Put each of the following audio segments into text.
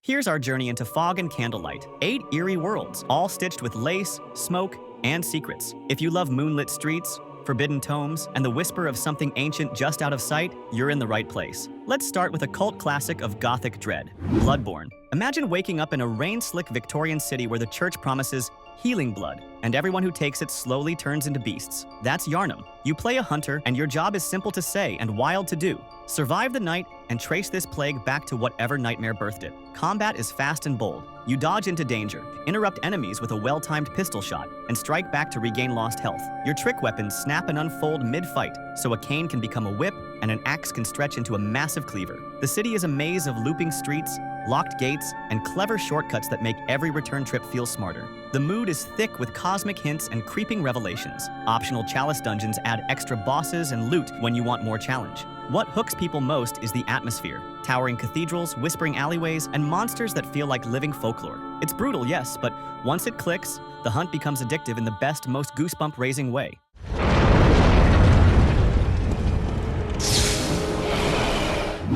Here's our journey into fog and candlelight. 8 eerie worlds, all stitched with lace, smoke, and secrets. If you love moonlit streets, forbidden tomes, and the whisper of something ancient just out of sight, you're in the right place. Let's start with a cult classic of Gothic dread, Bloodborne. Imagine waking up in a rain-slick Victorian city where the church promises healing blood, and everyone who takes it slowly turns into beasts. That's Yarnum. You play a hunter, and your job is simple to say and wild to do. Survive the night and trace this plague back to whatever nightmare birthed it. Combat is fast and bold. You dodge into danger, interrupt enemies with a well-timed pistol shot, and strike back to regain lost health. Your trick weapons snap and unfold mid-fight, so a cane can become a whip and an axe can stretch into a massive cleaver. The city is a maze of looping streets, locked gates, and clever shortcuts that make every return trip feel smarter. The mood is thick with cosmic hints and creeping revelations. Optional chalice dungeons add extra bosses and loot when you want more challenge. What hooks people most is the atmosphere. Towering cathedrals, whispering alleyways, and monsters that feel like living folklore. It's brutal, yes, but once it clicks, the hunt becomes addictive in the best, most goosebump-raising way.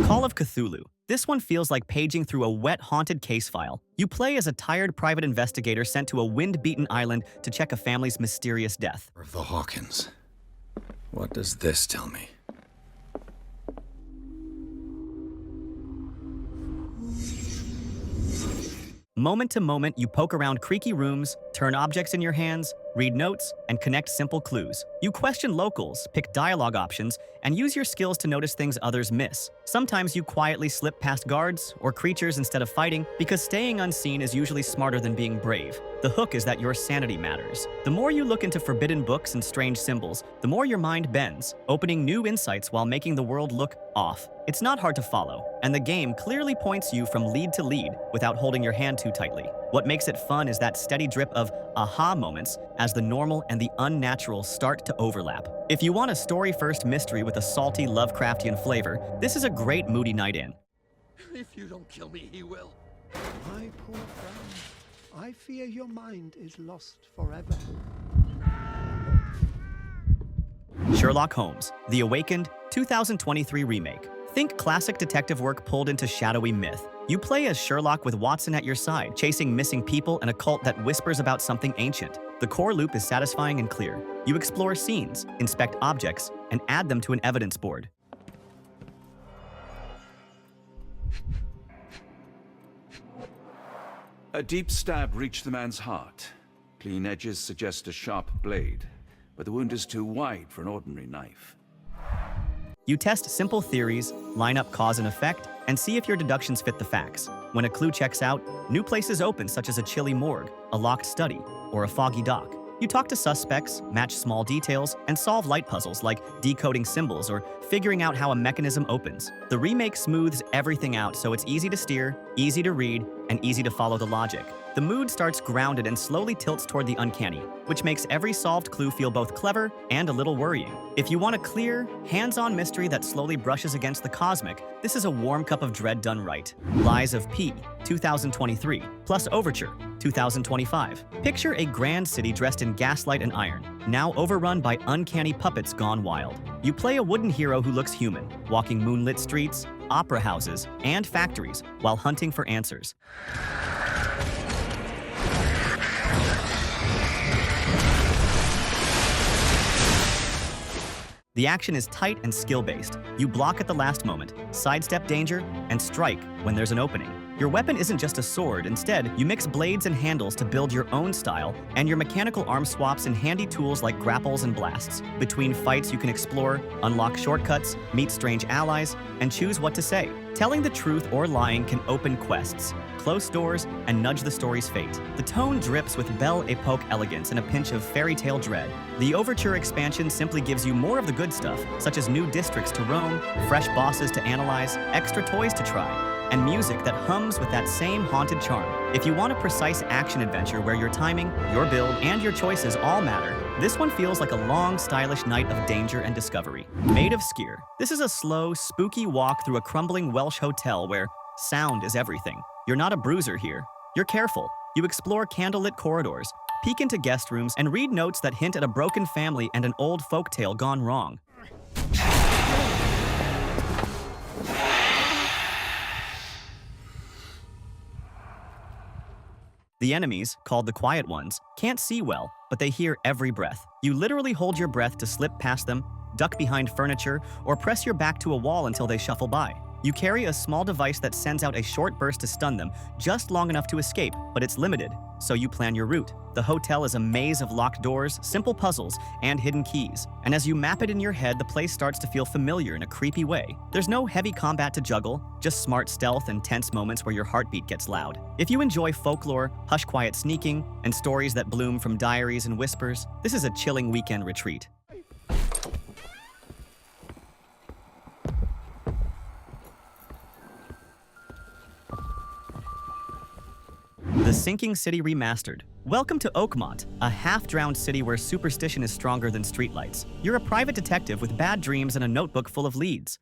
Call of Cthulhu. This one feels like paging through a wet, haunted case file. You play as a tired private investigator sent to a wind-beaten island to check a family's mysterious death. Of the Hawkins. What does this tell me? Moment to moment, you poke around creaky rooms, turn objects in your hands, read notes, and connect simple clues. You question locals, pick dialogue options, and use your skills to notice things others miss. Sometimes you quietly slip past guards or creatures instead of fighting, because staying unseen is usually smarter than being brave. The hook is that your sanity matters. The more you look into forbidden books and strange symbols, the more your mind bends, opening new insights while making the world look off. It's not hard to follow, and the game clearly points you from lead to lead without holding your hand too tightly. What makes it fun is that steady drip of aha moments as the normal and the unnatural start to overlap. If you want a story-first mystery with a salty Lovecraftian flavor, this is a great moody night in. If you don't kill me, he will. My poor friend, I fear your mind is lost forever. Sherlock Holmes, The Awakened, 2023 remake. Think classic detective work pulled into shadowy myth. You play as Sherlock with Watson at your side, chasing missing people and a cult that whispers about something ancient. The core loop is satisfying and clear. You explore scenes, inspect objects, and add them to an evidence board. A deep stab reached the man's heart. Clean edges suggest a sharp blade, but the wound is too wide for an ordinary knife. You test simple theories, line up cause and effect, and see if your deductions fit the facts. When a clue checks out, new places open such as a chilly morgue, a locked study, or a foggy dock. You talk to suspects, match small details, and solve light puzzles like decoding symbols or figuring out how a mechanism opens. The remake smooths everything out so it's easy to steer, easy to read, and easy to follow the logic. The mood starts grounded and slowly tilts toward the uncanny, which makes every solved clue feel both clever and a little worrying. If you want a clear, hands-on mystery that slowly brushes against the cosmic, this is a warm cup of dread done right. Lies of P, 2023, plus Overture, 2025. Picture a grand city dressed in gaslight and iron, now overrun by uncanny puppets gone wild. You play a wooden hero who looks human, walking moonlit streets, opera houses, and factories while hunting for answers. The action is tight and skill-based. You block at the last moment, sidestep danger, and strike when there's an opening. Your weapon isn't just a sword. Instead, you mix blades and handles to build your own style, and your mechanical arm swaps in handy tools like grapples and blasts. Between fights, you can explore, unlock shortcuts, meet strange allies, and choose what to say. Telling the truth or lying can open quests, close doors, and nudge the story's fate. The tone drips with Belle Epoque elegance and a pinch of fairy tale dread. The Overture expansion simply gives you more of the good stuff, such as new districts to roam, fresh bosses to analyze, extra toys to try, and music that hums with that same haunted charm. If you want a precise action adventure where your timing, your build, and your choices all matter, this one feels like a long, stylish night of danger and discovery. Maid of Sker. This is a slow, spooky walk through a crumbling Welsh hotel where sound is everything. You're not a bruiser here. You're careful. You explore candlelit corridors, peek into guest rooms, and read notes that hint at a broken family and an old folktale gone wrong. The enemies, called the Quiet Ones, can't see well, but they hear every breath. You literally hold your breath to slip past them, duck behind furniture, or press your back to a wall until they shuffle by. You carry a small device that sends out a short burst to stun them, just long enough to escape, but it's limited, so you plan your route. The hotel is a maze of locked doors, simple puzzles, and hidden keys. And as you map it in your head, the place starts to feel familiar in a creepy way. There's no heavy combat to juggle, just smart stealth and tense moments where your heartbeat gets loud. If you enjoy folklore, hush-quiet sneaking, and stories that bloom from diaries and whispers, this is a chilling weekend retreat. The Sinking City Remastered. Welcome to Oakmont, a half-drowned city where superstition is stronger than streetlights. You're a private detective with bad dreams and a notebook full of leads.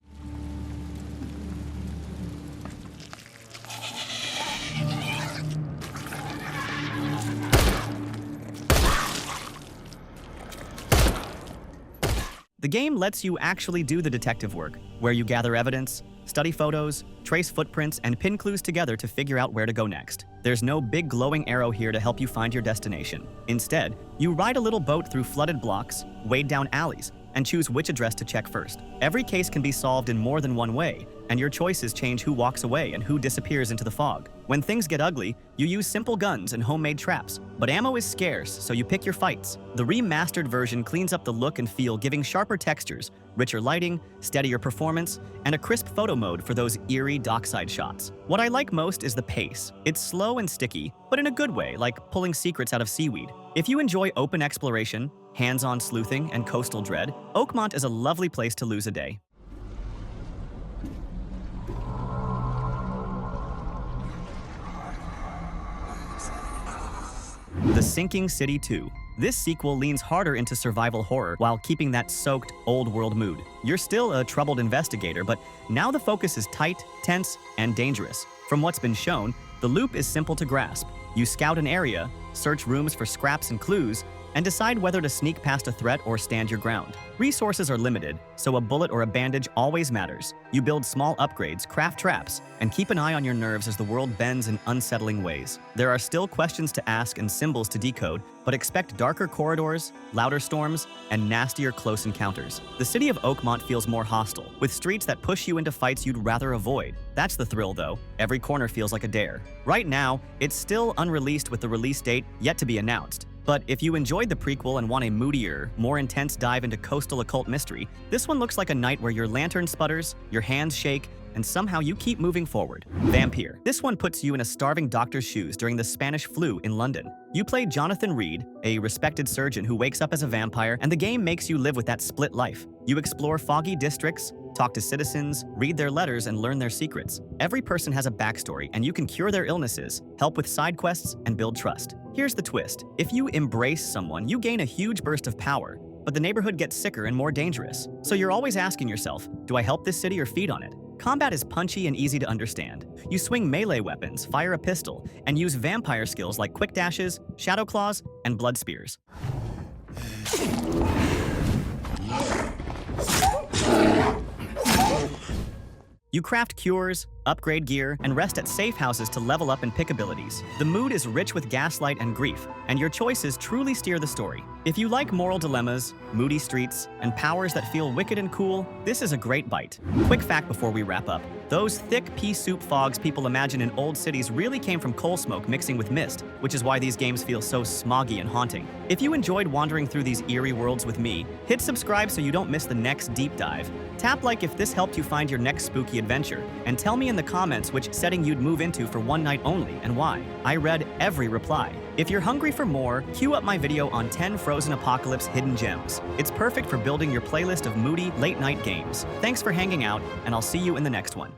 The game lets you actually do the detective work, where you gather evidence, study photos, trace footprints, and pin clues together to figure out where to go next. There's no big glowing arrow here to help you find your destination. Instead, you ride a little boat through flooded blocks, wade down alleys, and choose which address to check first. Every case can be solved in more than one way, and your choices change who walks away and who disappears into the fog. When things get ugly, you use simple guns and homemade traps, but ammo is scarce, so you pick your fights. The remastered version cleans up the look and feel, giving sharper textures, richer lighting, steadier performance, and a crisp photo mode for those eerie dockside shots. What I like most is the pace. It's slow and sticky, but in a good way, like pulling secrets out of seaweed. If you enjoy open exploration, hands-on sleuthing, and coastal dread, Oakmont is a lovely place to lose a day. The Sinking City 2. This sequel leans harder into survival horror while keeping that soaked, old-world mood. You're still a troubled investigator, but now the focus is tight, tense, and dangerous. From what's been shown, the loop is simple to grasp. You scout an area, search rooms for scraps and clues, and decide whether to sneak past a threat or stand your ground. Resources are limited, so a bullet or a bandage always matters. You build small upgrades, craft traps, and keep an eye on your nerves as the world bends in unsettling ways. There are still questions to ask and symbols to decode, but expect darker corridors, louder storms, and nastier close encounters. The city of Oakmont feels more hostile, with streets that push you into fights you'd rather avoid. That's the thrill, though. Every corner feels like a dare. Right now, it's still unreleased with the release date yet to be announced. But if you enjoyed the prequel and want a moodier, more intense dive into coastal occult mystery, this one looks like a night where your lantern sputters, your hands shake, and somehow you keep moving forward. Vampyr. This one puts you in a starving doctor's shoes during the Spanish flu in London. You play Jonathan Reed, a respected surgeon who wakes up as a vampire, and the game makes you live with that split life. You explore foggy districts, talk to citizens, read their letters, and learn their secrets. Every person has a backstory, and you can cure their illnesses, help with side quests, and build trust. Here's the twist. If you embrace someone, you gain a huge burst of power, but the neighborhood gets sicker and more dangerous. So you're always asking yourself, do I help this city or feed on it? Combat is punchy and easy to understand. You swing melee weapons, fire a pistol, and use vampire skills like quick dashes, shadow claws, and blood spears. You craft cures, upgrade gear, and rest at safe houses to level up and pick abilities. The mood is rich with gaslight and grief, and your choices truly steer the story. If you like moral dilemmas, moody streets, and powers that feel wicked and cool, this is a great bite. Quick fact before we wrap up. Those thick pea soup fogs people imagine in old cities really came from coal smoke mixing with mist, which is why these games feel so smoggy and haunting. If you enjoyed wandering through these eerie worlds with me, hit subscribe so you don't miss the next deep dive. Tap like if this helped you find your next spooky adventure, and tell me in the comments which setting you'd move into for one night only and why. I read every reply. If you're hungry for more, queue up my video on 10 Frozen Apocalypse hidden gems. It's perfect for building your playlist of moody, late-night games. Thanks for hanging out, and I'll see you in the next one.